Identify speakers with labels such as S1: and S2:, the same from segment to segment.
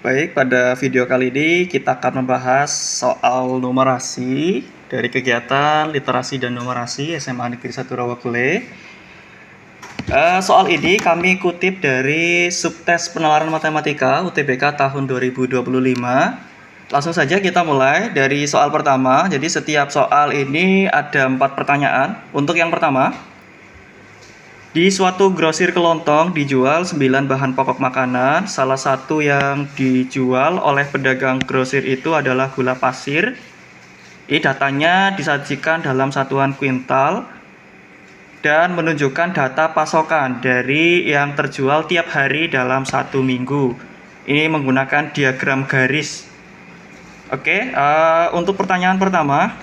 S1: Baik, pada video kali ini kita akan membahas soal numerasi dari kegiatan literasi dan numerasi SMA Negeri 1 Rawagule. Soal ini kami kutip dari subtes penalaran matematika UTBK tahun 2025. Langsung saja kita mulai dari soal pertama. Jadi setiap soal ini ada 4 pertanyaan. Untuk yang pertama, di suatu grosir kelontong dijual 9 bahan pokok makanan. Salah satu yang dijual oleh pedagang grosir itu adalah gula pasir. Ini datanya disajikan dalam satuan kuintal dan menunjukkan data pasokan dari yang terjual tiap hari dalam 1 minggu. Ini menggunakan diagram garis. Oke, untuk pertanyaan pertama,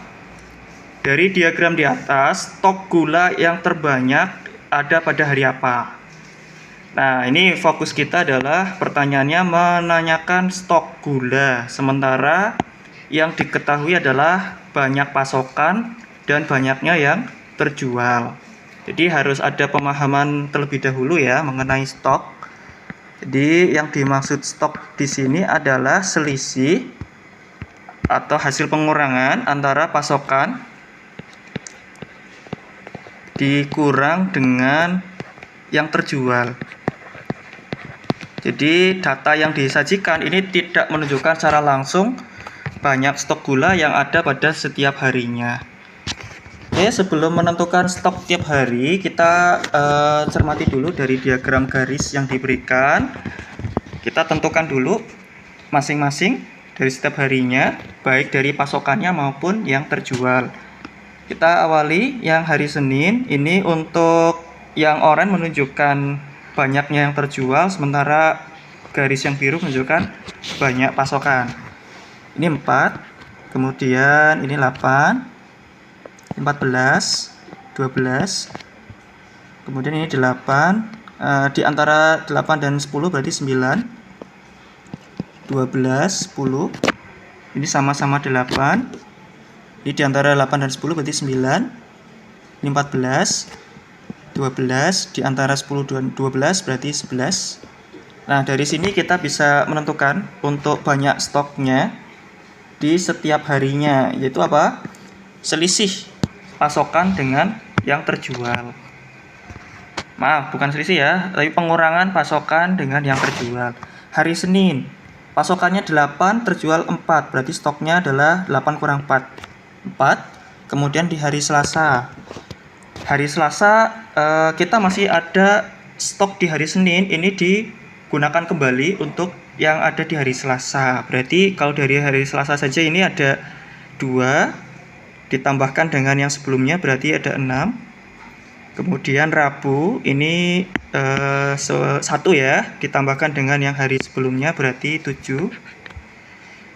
S1: dari diagram di atas, stok gula yang terbanyak ada pada hari apa? Nah, ini fokus kita adalah pertanyaannya menanyakan stok gula, sementara yang diketahui adalah banyak pasokan dan banyaknya yang terjual. Jadi harus ada pemahaman terlebih dahulu ya mengenai stok. Jadi yang dimaksud stok di sini adalah selisih atau hasil pengurangan antara pasokan dikurang dengan yang terjual. Jadi data yang disajikan ini tidak menunjukkan secara langsung banyak stok gula yang ada pada setiap harinya. Oke, sebelum menentukan stok tiap hari, kita cermati dulu dari diagram garis yang diberikan. Kita tentukan dulu masing-masing dari setiap harinya, baik dari pasokannya maupun yang terjual. Kita awali yang hari Senin. Ini untuk yang oranye menunjukkan banyaknya yang terjual, sementara garis yang biru menunjukkan banyak pasokan. Ini 4, kemudian ini 8, 14, 12, kemudian ini 8, di antara 8 dan 10 berarti 9, 12, 10, ini sama-sama 8. Ini di antara 8 dan 10 berarti 9. Ini 14, 12, di antara 10 dan 12 berarti 11. Nah, dari sini kita bisa menentukan untuk banyak stoknya di setiap harinya, yaitu apa? Selisih pasokan dengan yang terjual. Maaf, bukan selisih ya, tapi pengurangan pasokan dengan yang terjual. Hari Senin, pasokannya 8, terjual 4, berarti stoknya adalah 8 kurang 4. 4. Kemudian di hari Selasa, kita masih ada stok di hari Senin, ini digunakan kembali untuk yang ada di hari Selasa. Berarti kalau dari hari Selasa saja ini ada 2 ditambahkan dengan yang sebelumnya berarti ada 6. Kemudian Rabu ini 1 ya, ditambahkan dengan yang hari sebelumnya berarti 7.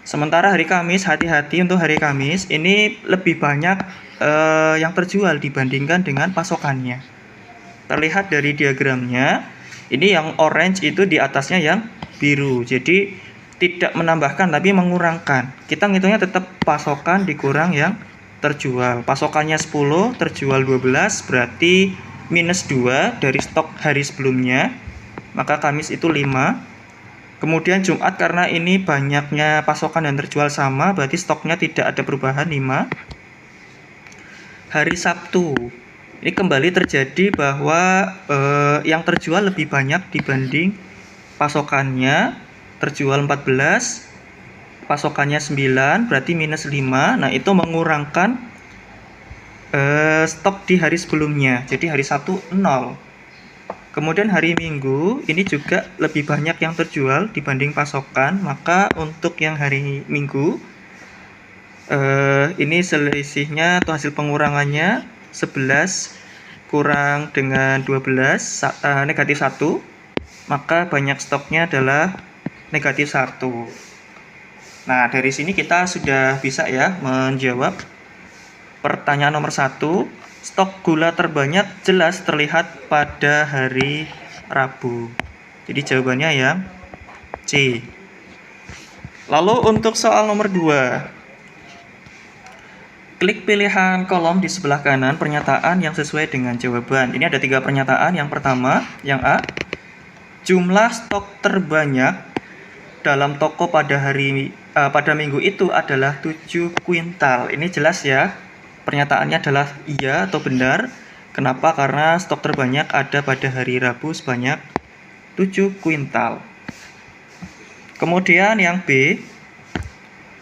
S1: Sementara hari Kamis, hati-hati untuk hari Kamis, ini lebih banyak yang terjual dibandingkan dengan pasokannya. Terlihat dari diagramnya, ini yang orange itu di atasnya yang biru. Jadi tidak menambahkan tapi mengurangkan. Kita ngitungnya tetap pasokan dikurang yang terjual. Pasokannya 10, terjual 12, berarti minus 2 dari stok hari sebelumnya. Maka Kamis itu 5. Kemudian Jumat, karena ini banyaknya pasokan dan terjual sama, berarti stoknya tidak ada perubahan 5. Hari Sabtu, ini kembali terjadi bahwa yang terjual lebih banyak dibanding pasokannya. Terjual 14, pasokannya 9, berarti minus 5. Nah, itu mengurangkan stok di hari sebelumnya. Jadi hari Sabtu 0. Kemudian hari Minggu ini juga lebih banyak yang terjual dibanding pasokan, maka untuk yang hari Minggu ini selisihnya atau hasil pengurangannya 11 kurang dengan 12, negatif 1, maka banyak stoknya adalah negatif 1. Nah, dari sini kita sudah bisa ya menjawab pertanyaan nomor 1. Stok gula terbanyak jelas terlihat pada hari Rabu. Jadi jawabannya yang C. Lalu untuk soal nomor 2. Klik pilihan kolom di sebelah kanan pernyataan yang sesuai dengan jawaban. Ini ada 3 pernyataan. Yang pertama, yang A, jumlah stok terbanyak dalam toko pada minggu itu adalah 7 kuintal. Ini jelas ya. Pernyataannya adalah iya atau benar. Kenapa? Karena stok terbanyak ada pada hari Rabu sebanyak 7 kuintal. Kemudian yang B,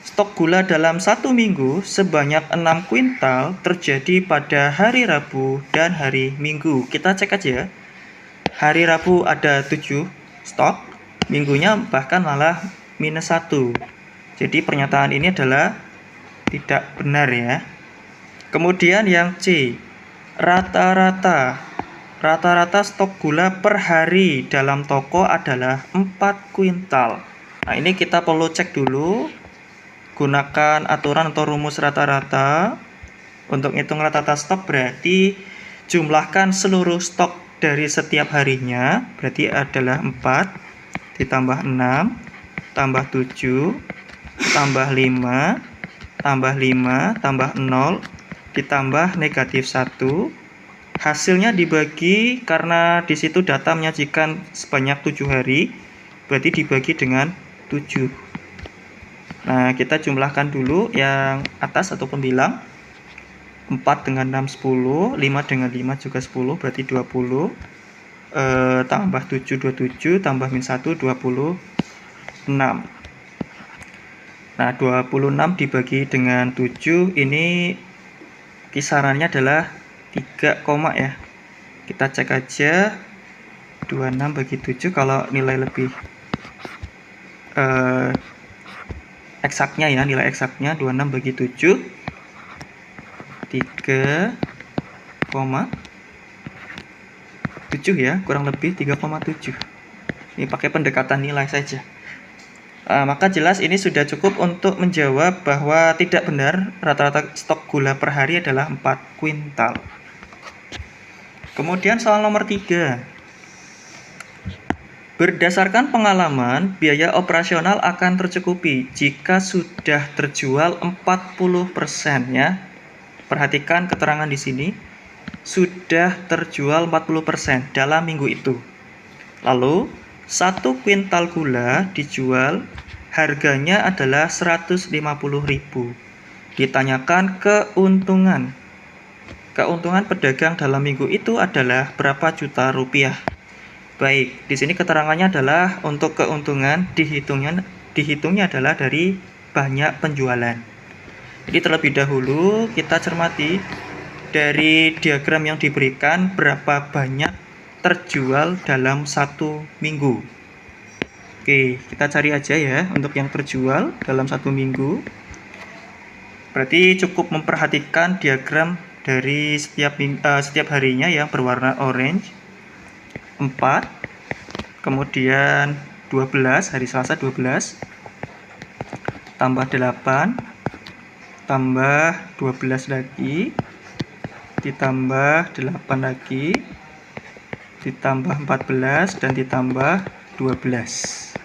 S1: stok gula dalam 1 minggu sebanyak 6 kuintal terjadi pada hari Rabu dan hari Minggu. Kita cek aja. Hari Rabu ada 7 stok, minggunya bahkan malah -1. Jadi pernyataan ini adalah tidak benar ya. Kemudian yang C, rata-rata stok gula per hari dalam toko adalah 4 kuintal. Nah, ini kita perlu cek dulu. Gunakan aturan atau rumus rata-rata. Untuk ngitung rata-rata stok berarti jumlahkan seluruh stok dari setiap harinya, berarti adalah 4 ditambah 6 tambah 7 tambah 5 tambah 5 tambah 0 ditambah -1. Hasilnya dibagi, karena di situ data menyajikan sebanyak 7 hari, berarti dibagi dengan 7. Nah, kita jumlahkan dulu yang atas atau pembilang. 4 dengan 6 10, 5 dengan 5 juga 10, berarti 20. Tambah 7 27, tambah -1 26. Nah, 26 dibagi dengan 7, ini kisarannya adalah 3, ya. Kita cek aja 26 bagi 7, kalau nilai lebih eksaknya ya, nilai eksaknya 26 bagi 7 3,7 ya, kurang lebih 3,7. Ini pakai pendekatan nilai saja. Maka jelas ini sudah cukup untuk menjawab bahwa tidak benar rata-rata stok gula per hari adalah 4 kuintal. Kemudian soal nomor 3. Berdasarkan pengalaman, biaya operasional akan tercukupi jika sudah terjual 40% ya. Perhatikan keterangan di sini. Sudah terjual 40% dalam minggu itu. Lalu 1 kuintal gula dijual, harganya adalah 150.000. Ditanyakan keuntungan. Keuntungan pedagang dalam minggu itu adalah berapa juta rupiah. Baik, di sini keterangannya adalah untuk keuntungan dihitungnya adalah dari banyak penjualan. Jadi terlebih dahulu kita cermati dari diagram yang diberikan berapa banyak terjual dalam 1 minggu. Oke, kita cari aja ya untuk yang terjual dalam 1 minggu. Berarti cukup memperhatikan diagram dari setiap harinya yang berwarna orange. 4, kemudian 12, hari Selasa 12, tambah 8, tambah 12 lagi, ditambah 8 lagi, ditambah 14, dan ditambah 12.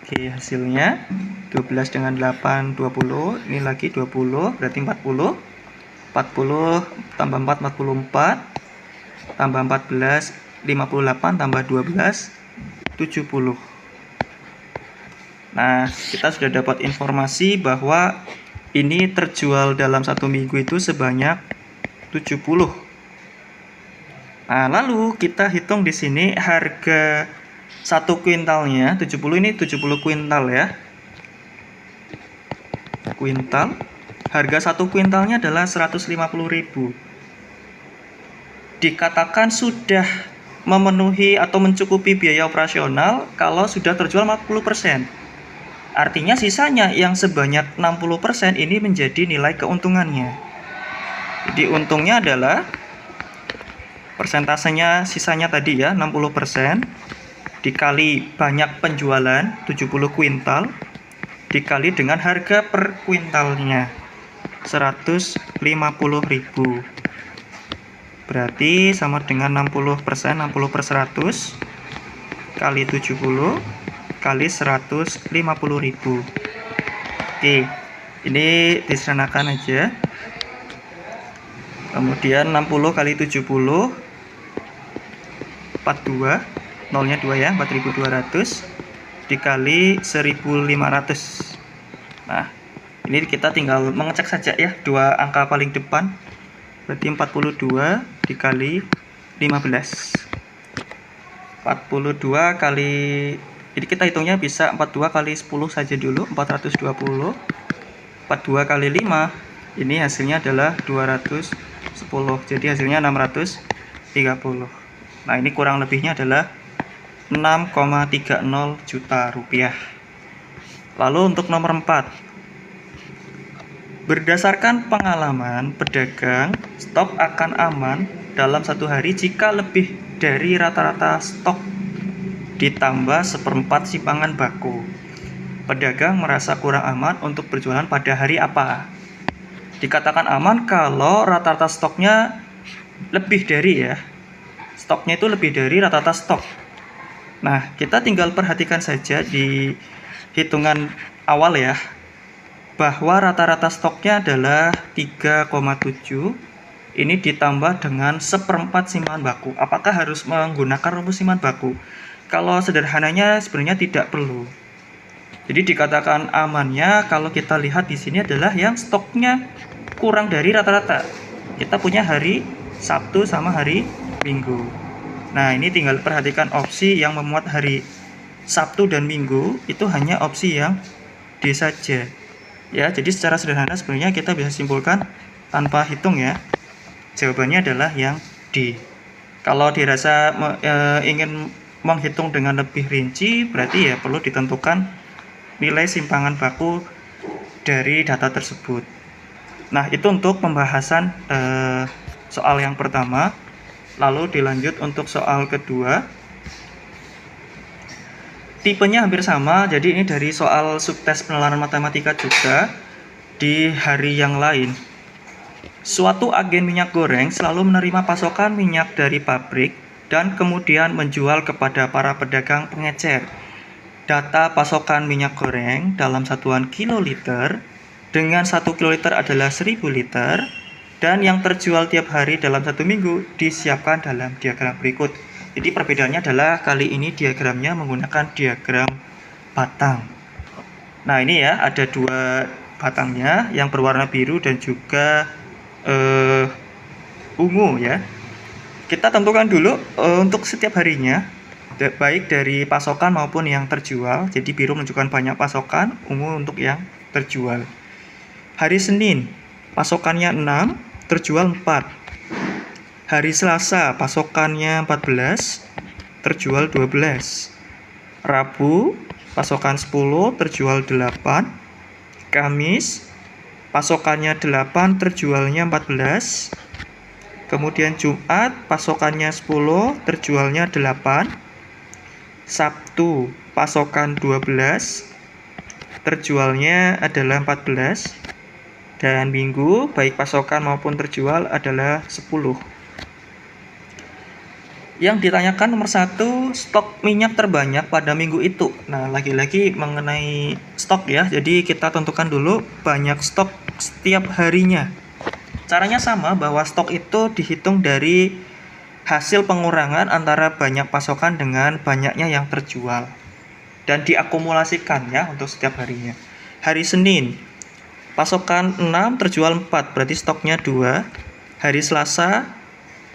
S1: Oke, hasilnya 12 dengan 8, 20, ini lagi 20, berarti 40. 40 tambah 4, 44, tambah 14, 58, tambah 12, 70. Nah, kita sudah dapat informasi bahwa ini terjual dalam 1 minggu itu sebanyak 70. Nah, lalu kita hitung di sini harga 1 kuintalnya, 70 ini 70 kuintal ya. Kuintal. Harga 1 kuintalnya adalah 150.000. Dikatakan sudah memenuhi atau mencukupi biaya operasional kalau sudah terjual 40%. Artinya sisanya yang sebanyak 60% ini menjadi nilai keuntungannya. Jadi untungnya adalah persentasenya sisanya tadi ya, 60%, dikali banyak penjualan 70 kuintal, dikali dengan harga per kuintalnya 150.000. Berarti sama dengan 60%, 60 per 100 kali 70 kali 150.000. Oke, ini disederhanakan aja. Kemudian 60 kali 70, 42, nolnya 2 ya, 4.200. dikali 1500. Nah, ini kita tinggal mengecek saja ya dua angka paling depan. Berarti 42 dikali 15. 42 kali, jadi kita hitungnya bisa 42 kali 10 saja dulu, 420. 42 kali 5, ini hasilnya adalah 210. Jadi hasilnya 630. Nah, ini kurang lebihnya adalah 6,30 juta rupiah. Lalu untuk nomor 4, berdasarkan pengalaman pedagang, stok akan aman dalam satu hari jika lebih dari rata-rata stok ditambah seperempat simpangan baku. Pedagang merasa kurang aman untuk berjualan pada hari apa? Dikatakan aman kalau rata-rata stoknya lebih dari stoknya itu lebih dari rata-rata stok. Nah, kita tinggal perhatikan saja di hitungan awal ya, bahwa rata-rata stoknya adalah 3,7. Ini ditambah dengan seperempat simpangan baku. Apakah harus menggunakan rumus simpangan baku? Kalau sederhananya sebenarnya tidak perlu. Jadi dikatakan amannya kalau kita lihat di sini adalah yang stoknya kurang dari rata-rata. Kita punya hari Sabtu sama hari Minggu. Nah, ini tinggal perhatikan opsi yang memuat hari Sabtu dan Minggu itu hanya opsi yang D saja. Ya, jadi secara sederhana sebenarnya kita bisa simpulkan tanpa hitung ya. Jawabannya adalah yang D. Kalau dirasa ingin menghitung dengan lebih rinci, berarti ya perlu ditentukan nilai simpangan baku dari data tersebut. Nah, itu untuk pembahasan soal yang pertama. Lalu dilanjut untuk soal kedua. Tipenya hampir sama, jadi ini dari soal subtes penalaran matematika juga di hari yang lain. Suatu agen minyak goreng selalu menerima pasokan minyak dari pabrik dan kemudian menjual kepada para pedagang pengecer. Data pasokan minyak goreng dalam satuan kiloliter dengan 1 kiloliter adalah 1000 liter dan yang terjual tiap hari dalam 1 minggu disiapkan dalam diagram berikut. Jadi perbedaannya adalah kali ini diagramnya menggunakan diagram batang. Nah, ini ya ada dua batangnya yang berwarna biru dan juga ungu ya. Kita tentukan dulu untuk setiap harinya, baik dari pasokan maupun yang terjual. Jadi biru menunjukkan banyak pasokan, ungu untuk yang terjual. Hari Senin pasokannya 6, terjual 4. Hari Selasa pasokannya 14, terjual 12. Rabu pasokan 10, terjual 8. Kamis pasokannya 8, terjualnya 14. Kemudian Jumat pasokannya 10, terjualnya 8. Sabtu pasokan 12, terjualnya adalah 14. Dan Minggu baik pasokan maupun terjual adalah 10. Yang ditanyakan nomor 1, stok minyak terbanyak pada minggu itu. Nah, lagi-lagi mengenai stok ya. Jadi kita tentukan dulu banyak stok setiap harinya. Caranya sama, bahwa stok itu dihitung dari hasil pengurangan antara banyak pasokan dengan banyaknya yang terjual. Dan diakumulasikan ya untuk setiap harinya. Hari Senin pasokan 6, terjual 4, berarti stoknya 2. Hari Selasa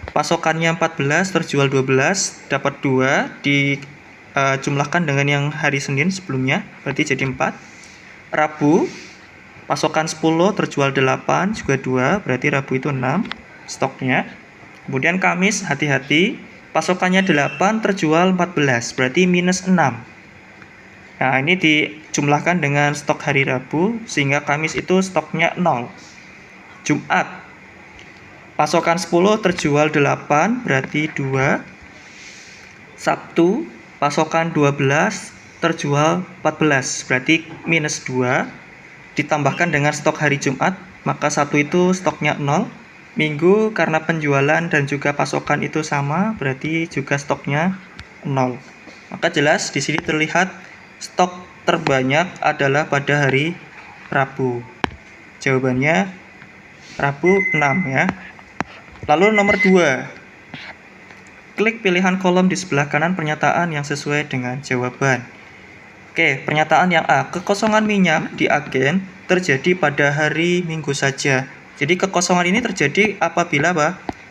S1: pasokannya 14, terjual 12, dapat 2, dijumlahkan dengan yang hari Senin sebelumnya, berarti jadi 4. Rabu pasokan 10, terjual 8, juga 2, berarti Rabu itu 6 stoknya. Kemudian Kamis, hati-hati, pasokannya 8, terjual 14, berarti minus 6. Nah, ini dijumlahkan dengan stok hari Rabu, sehingga Kamis itu stoknya 0. Jumat pasokan 10, terjual 8, berarti 2. Sabtu pasokan 12, terjual 14, berarti minus 2. Ditambahkan dengan stok hari Jumat, maka Sabtu itu stoknya 0. Minggu karena penjualan dan juga pasokan itu sama, berarti juga stoknya 0. Maka jelas di sini terlihat stok terbanyak adalah pada hari Rabu. Jawabannya Rabu 6 ya. Lalu nomor 2. Klik pilihan kolom di sebelah kanan pernyataan yang sesuai dengan jawaban. Oke, pernyataan yang A, kekosongan minyak di agen terjadi pada hari Minggu saja. Jadi kekosongan ini terjadi apabila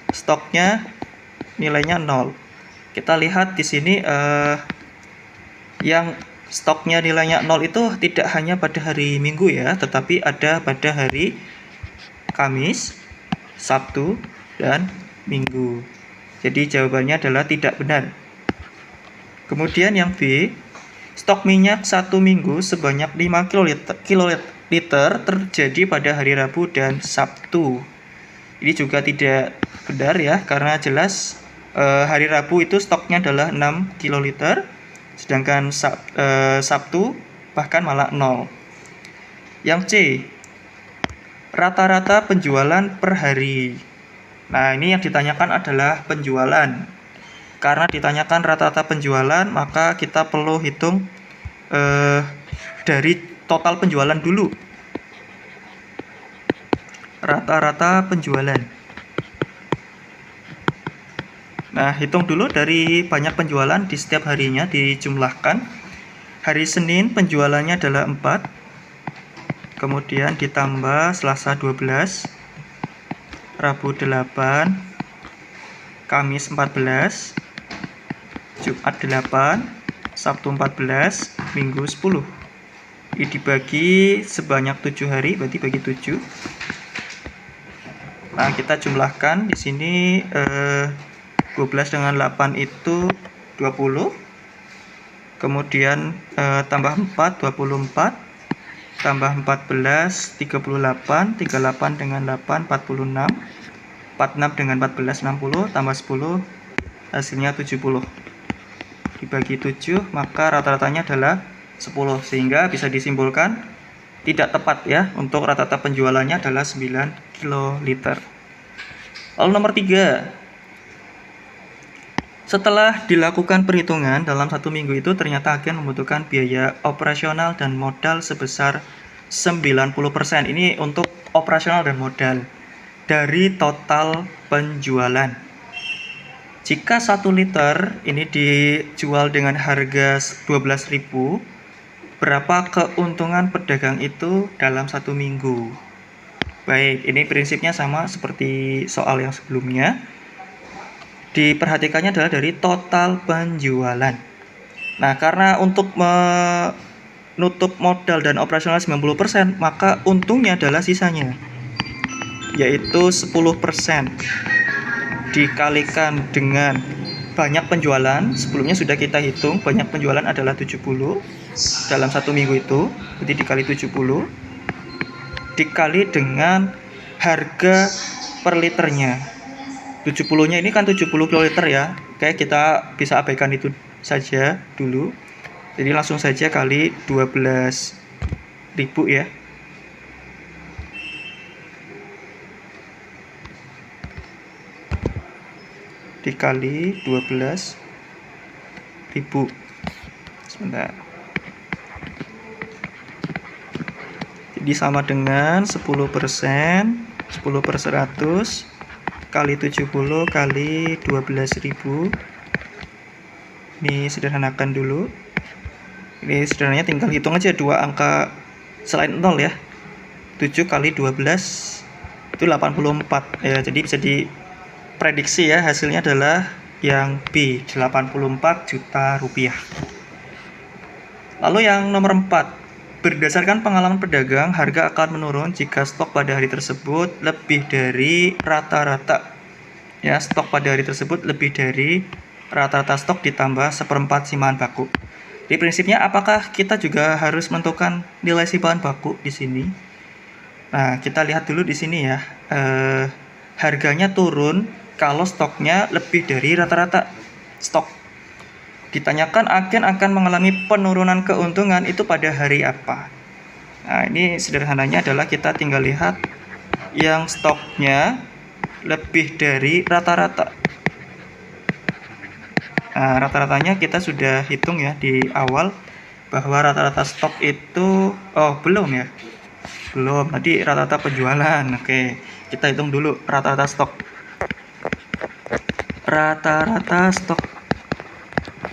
S1: stoknya nilainya 0. Kita lihat di sini yang stoknya nilainya 0 itu tidak hanya pada hari Minggu ya, tetapi ada pada hari Kamis, Sabtu, dan Minggu. Jadi jawabannya adalah tidak benar. Kemudian yang B, stok minyak 1 minggu sebanyak 5 kiloliter terjadi pada hari Rabu dan Sabtu. Ini juga tidak benar ya, karena jelas hari Rabu itu stoknya adalah 6 kiloliter, sedangkan Sabtu bahkan malah 0. Yang C, rata-rata penjualan per hari. Nah, ini yang ditanyakan adalah penjualan. Karena ditanyakan rata-rata penjualan, maka kita perlu hitung dari total penjualan dulu. Rata-rata penjualan. Nah, hitung dulu dari banyak penjualan di setiap harinya dijumlahkan. Hari Senin penjualannya adalah 4. Kemudian ditambah Selasa 12, Rabu 8, Kamis 14, Jumat 8, Sabtu 14, Minggu 10. Ini dibagi sebanyak 7 hari, berarti bagi 7. Nah, kita jumlahkan di sini 12 dengan 8 itu 20. Kemudian tambah 4, 24. Tambah 14, 38. 38 dengan 8, 46. 46 dengan 14, 60. Tambah 10, hasilnya 70. Dibagi 7, maka rata-ratanya adalah 10. Sehingga bisa disimpulkan tidak tepat ya, untuk rata-rata penjualannya adalah 9 kiloliter. Lalu nomor 3. Setelah dilakukan perhitungan dalam 1 minggu itu ternyata agen membutuhkan biaya operasional dan modal sebesar 90%. Ini untuk operasional dan modal dari total penjualan. Jika 1 liter ini dijual dengan harga 12.000, berapa keuntungan pedagang itu dalam 1 minggu? Baik, ini prinsipnya sama seperti soal yang sebelumnya. Diperhatikannya adalah dari total penjualan. Nah, karena untuk menutup modal dan operasional 90%, maka untungnya adalah sisanya, yaitu 10%. Dikalikan dengan banyak penjualan. Sebelumnya sudah kita hitung, banyak penjualan adalah 70 dalam 1 minggu itu, jadi dikali 70 dikali dengan harga per liternya. 70-nya ini kan 70 kiloliter ya. Oke, kita bisa abaikan itu saja dulu. Jadi langsung saja kali 12.000 ya. Dikali 12.000. Sebentar. Jadi sama dengan 10%, 10 per 100 kali 70 kali 12.000. Ini sederhanakan dulu. Ini sederhananya tinggal hitung aja dua angka selain 0 ya. 7 kali 12 itu 84 ya. Jadi bisa diprediksi ya, hasilnya adalah yang B, 84 juta rupiah. Lalu yang nomor 4, berdasarkan pengalaman pedagang, harga akan menurun jika stok pada hari tersebut lebih dari rata-rata. Ya, stok pada hari tersebut lebih dari rata-rata stok ditambah 1/4 si bahan baku. Di prinsipnya, apakah kita juga harus menentukan nilai si bahan baku di sini? Nah, kita lihat dulu di sini ya. Harganya turun kalau stoknya lebih dari rata-rata stok. Ditanyakan agen akan mengalami penurunan keuntungan itu pada hari apa? Nah, ini sederhananya adalah kita tinggal lihat yang stoknya lebih dari rata-rata. Nah, rata-ratanya kita sudah hitung ya di awal bahwa rata-rata stok itu belum ya. Belum, tadi rata-rata penjualan. Oke, kita hitung dulu rata-rata stok. Rata-rata stok.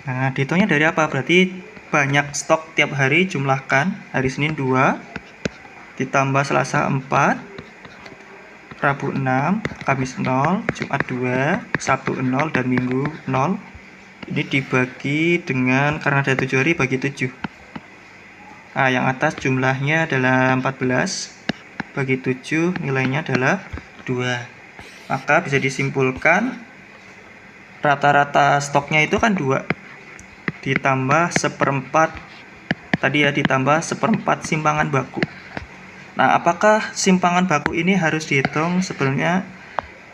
S1: Nah, dihitungnya dari apa? Berarti banyak stok tiap hari, jumlahkan. Hari Senin 2, ditambah Selasa 4, Rabu 6, Kamis 0, Jumat 2, Sabtu 0, dan Minggu 0. Ini dibagi dengan, karena ada 7 hari, bagi 7. Nah, yang atas jumlahnya adalah 14, bagi 7 nilainya adalah 2. Maka bisa disimpulkan rata-rata stoknya itu kan 2 ditambah 1/4 tadi ya, ditambah 1/4 simpangan baku. Nah, apakah simpangan baku ini harus dihitung? Sebenarnya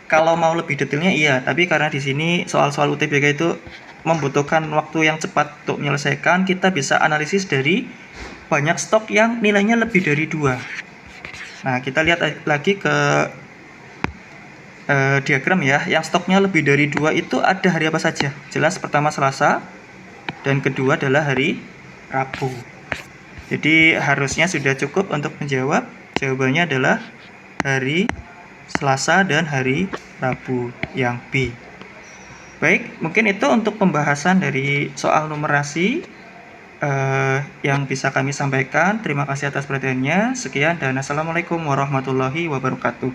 S1: kalau mau lebih detailnya iya, tapi karena di sini soal-soal UTBK itu membutuhkan waktu yang cepat untuk menyelesaikan, kita bisa analisis dari banyak stok yang nilainya lebih dari 2. Nah, kita lihat lagi ke diagram ya. Yang stoknya lebih dari 2 itu ada hari apa saja? Jelas pertama Selasa, dan kedua adalah hari Rabu. Jadi harusnya sudah cukup untuk menjawab. Jawabannya adalah hari Selasa dan hari Rabu, yang B. Baik, mungkin itu untuk pembahasan dari soal numerasi yang bisa kami sampaikan. Terima kasih atas perhatiannya. Sekian dan assalamualaikum warahmatullahi wabarakatuh.